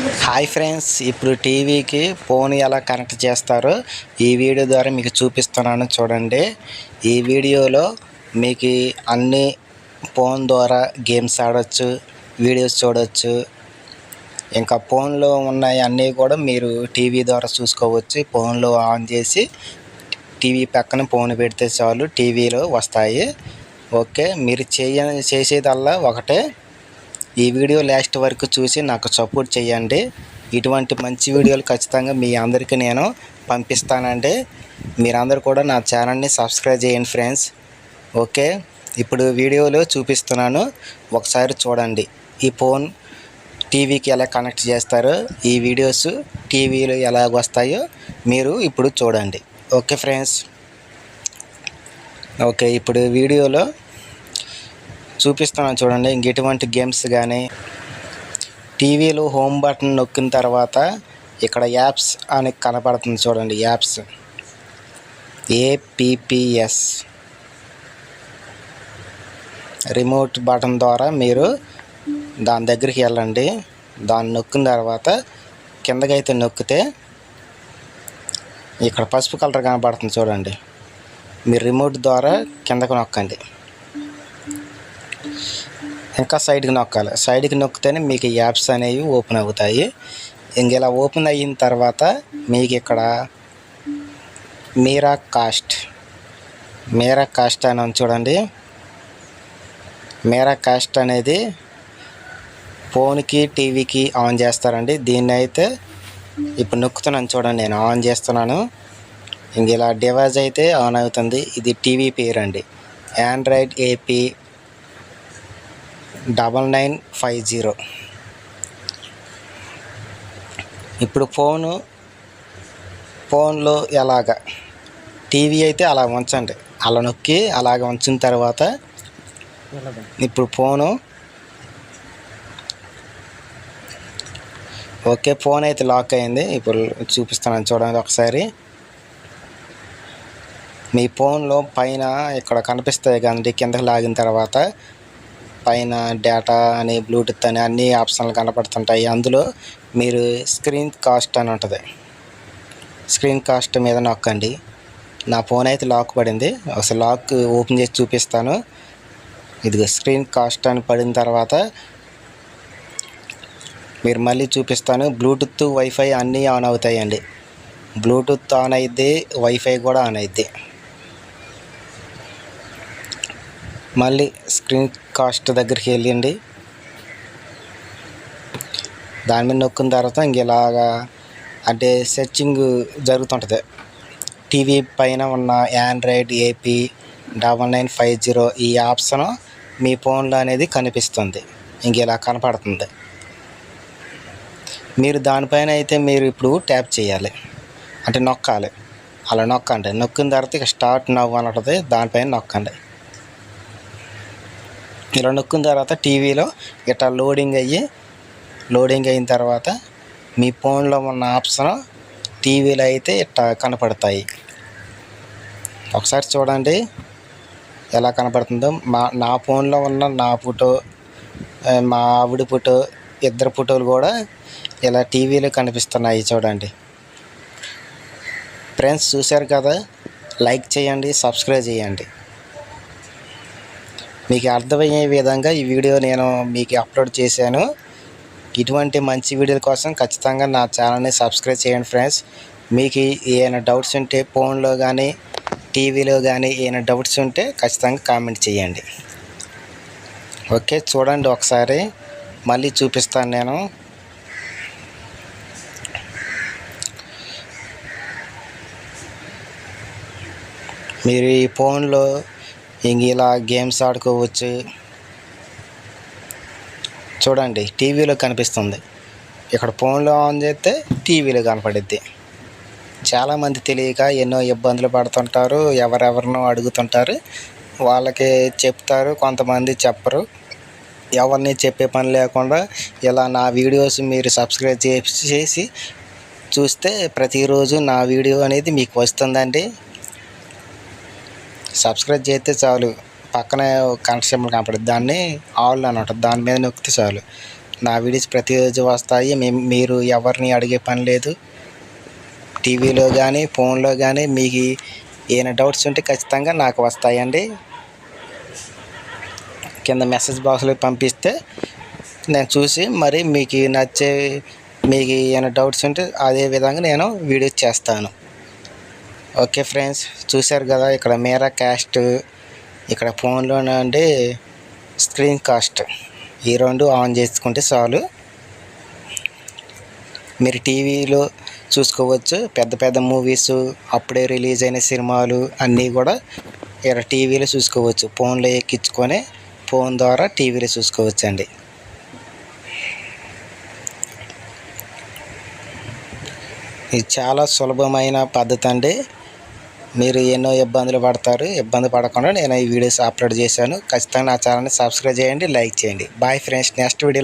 Hi friends, ఇప్పుడు టీవీకి phone ఎలా కనెక్ట్ చేస్తారో ఈ వీడియో ద్వారా మీకు చూపిస్తున్నాను చూడండి. ఈ వీడియోలో మీకు అన్ని ఫోన్ ద్వారా గేమ్స్ ఆడవచ్చు, వీడియోస్ చూడవచ్చు. ఇంకా ఫోన్లో ఉన్నాయి అన్నీ కూడా మీరు టీవీ ద్వారా చూసుకోవచ్చు. ఫోన్లో ఆన్ చేసి టీవీ పక్కన ఫోన్ పెడితే చాలు టీవీలో వస్తాయి. ఓకే, మీరు చేసేదల్లా ఒకటే, ఈ వీడియో లాస్ట్ వరకు చూసి నాకు సపోర్ట్ చేయండి. ఇటువంటి మంచి వీడియోలు ఖచ్చితంగా మీ అందరికీ నేను పంపిస్తానండి. మీరందరూ కూడా నా ఛానల్ని సబ్స్క్రైబ్ చేయండి ఫ్రెండ్స్. ఓకే, ఇప్పుడు వీడియోలో చూపిస్తున్నాను, ఒకసారి చూడండి. ఈ ఫోన్ టీవీకి ఎలా కనెక్ట్ చేస్తారో, ఈ వీడియోస్ టీవీలో ఎలా వస్తాయో మీరు ఇప్పుడు చూడండి. ఓకే ఫ్రెండ్స్, ఓకే ఇప్పుడు వీడియోలో చూపిస్తున్నాను చూడండి. ఎటువంటి గేమ్స్ కానీ టీవీలో హోమ్ బటన్ నొక్కిన తర్వాత ఇక్కడ యాప్స్ అని కనపడుతుంది చూడండి. యాప్స్ APPS రిమోట్ బటన్ ద్వారా మీరు దాని దగ్గరికి వెళ్ళండి. దాన్ని నొక్కిన తర్వాత కిందకైతే నొక్కితే ఇక్కడ పసుపు కలర్ కనపడుతుంది చూడండి. మీరు రిమోట్ ద్వారా కిందకు నొక్కండి, ఇంకా సైడ్కి నొక్కాలి. సైడ్కి నొక్కితేనే మీకు యాప్స్ అనేవి ఓపెన్ అవుతాయి. ఇంక ఇలా ఓపెన్ అయిన తర్వాత మీకు ఇక్కడ మీరా కాస్ట్ అని చూడండి. మీరా కాస్ట్ అనేది ఫోన్కి టీవీకి ఆన్ చేస్తారండి. దీన్ని అయితే ఇప్పుడు నొక్కుతున్నాను చూడండి, నేను ఆన్ చేస్తున్నాను. ఇంక ఇలా డివైస్ అయితే ఆన్ అవుతుంది. ఇది టీవీ పేరు అండి, ఆండ్రాయిడ్ AP 9950. ఇప్పుడు ఫోన్లో ఎలాగ టీవీ అయితే అలా ఉంచండి, అలా నొక్కి అలాగ ఉంచిన తర్వాత ఇప్పుడు ఓకే, ఫోన్ అయితే లాక్ అయింది. ఇప్పుడు చూపిస్తున్నాను చూడండి ఒకసారి. మీ ఫోన్లో పైన ఇక్కడ కనిపిస్తాయి కదండి, కిందకి లాగిన తర్వాత పైన డేటా అని, బ్లూటూత్ అని అన్ని ఆప్షన్లు కనపడుతుంటాయి. అందులో మీరు స్క్రీన్ కాస్ట్ అని ఉంటుంది, స్క్రీన్ కాస్ట్ మీద నొక్కండి. నా ఫోన్ అయితే లాక్ పడింది, ఒకసారి లాక్ ఓపెన్ చేసి చూపిస్తాను. ఇది స్క్రీన్ కాస్ట్ అని పడిన తర్వాత మీరు మళ్ళీ చూపిస్తాను. బ్లూటూత్, వైఫై అన్నీ ఆన్ అవుతాయండి. బ్లూటూత్ ఆన్ అయ్యిద్ది, వైఫై కూడా ఆన్ అయ్యిద్ది. మళ్ళీ స్క్రీన్ కాస్ట్ దగ్గరికి వెళ్ళండి. దాని మీద నొక్కిన తర్వాత ఇంక ఇలాగా అంటే సెర్చింగ్ జరుగుతుంటుంది. టీవీ పైన ఉన్న ఆండ్రాయిడ్ AP 9950 ఈ ఆప్షన్ మీ ఫోన్లో అనేది కనిపిస్తుంది. ఇంక ఇలా కనపడుతుంది. మీరు దానిపైన అయితే మీరు ఇప్పుడు ట్యాప్ చేయాలి, అంటే నొక్కాలి. అలా నొక్కండి. నొక్కిన తర్వాత ఇక స్టార్ట్ నవ్వు అని ఉంటుంది, దానిపైన నొక్కండి. ఇలా నొక్కిన తర్వాత టీవీలో ఇట్లా లోడింగ్ అయిన తర్వాత మీ ఫోన్లో ఉన్న ఆప్షన్ టీవీలో అయితే ఇట్లా కనపడతాయి. ఒకసారి చూడండి ఎలా కనపడుతుందో. నా ఫోన్లో ఉన్న నా ఫోటో, మా ఆవిడ ఫోటో, ఇద్దరు ఫోటోలు కూడా ఇలా టీవీలో కనిపిస్తున్నాయి చూడండి. ఫ్రెండ్స్ చూశారు కదా, లైక్ చేయండి, సబ్స్క్రైబ్ చేయండి. మీకు అర్థమయ్యే విధంగా ఈ వీడియో నేను మీకు అప్లోడ్ చేశాను. ఇటువంటి మంచి వీడియోల కోసం ఖచ్చితంగా నా ఛానల్ని సబ్స్క్రైబ్ చేయండి ఫ్రెండ్స్. మీకు ఏమైనా డౌట్స్ ఉంటే ఫోన్లో కానీ టీవీలో కానీ ఏమైనా డౌట్స్ ఉంటే ఖచ్చితంగా కామెంట్ చేయండి. ఓకే, చూడండి ఒకసారి మళ్ళీ చూపిస్తాను నేను. మీరు ఈ ఫోన్లో ఇంక ఇలా గేమ్స్ ఆడుకోవచ్చు. చూడండి టీవీలో కనిపిస్తుంది, ఇక్కడ ఫోన్లో ఆన్ చేస్తే టీవీలో కనపడుద్ది. చాలామంది తెలియక ఎన్నో ఇబ్బందులు పడుతుంటారు, ఎవరెవరినో అడుగుతుంటారు, వాళ్ళకి చెప్తారు, కొంతమంది చెప్పరు. ఎవరిని చెప్పే పని లేకుండా ఇలా నా వీడియోస్ మీరు సబ్స్క్రైబ్ చేసి చూస్తే ప్రతిరోజు నా వీడియో అనేది మీకు వస్తుందండి. సబ్స్క్రైబ్ చేస్తే చాలు, పక్కనే గంట సింబల్ కనపడుతుంది, దాన్ని ఆల్ అని ఉంటుంది, దాని మీద నొక్కితే చాలు. నా వీడియోస్ ప్రతిరోజు వస్తాయి. మీరు ఎవరిని అడిగే పని లేదు. టీవీలో కానీ ఫోన్లో కానీ మీకు ఏమైనా డౌట్స్ ఉంటే ఖచ్చితంగా నాకు వస్తాయండి. కింద మెసేజ్ బాక్స్లో పంపిస్తే నేను చూసి మరి మీకు ఏమైనా డౌట్స్ ఉంటే అదే విధంగా నేను వీడియోస్ చేస్తాను. ఓకే ఫ్రెండ్స్, చూశారు కదా, ఇక్కడ మీరా కాస్ట్, ఇక్కడ ఫోన్లోనండి స్క్రీన్ కాస్ట్, ఈ రెండు ఆన్ చేసుకుంటే చాలు. మీరు టీవీలో చూసుకోవచ్చు. పెద్ద పెద్ద మూవీస్, అప్పుడే రిలీజ్ అయిన సినిమాలు అన్నీ కూడా ఇక్కడ టీవీలో చూసుకోవచ్చు. ఫోన్లో ఎక్కించుకొని ఫోన్ ద్వారా టీవీలో చూసుకోవచ్చండి. ఇది చాలా సులభమైన పద్ధతి అండి. మీరు ఎన్నో ఇబ్బంది పడకుండా నేను ఈ వీడియోస్ అప్లోడ్ చేశాను. ఖచ్చితంగా నా ఛానల్ని సబ్స్క్రైబ్ చేయండి, లైక్ చేయండి. బాయ్ ఫ్రెండ్స్, నెక్స్ట్ వీడియోలో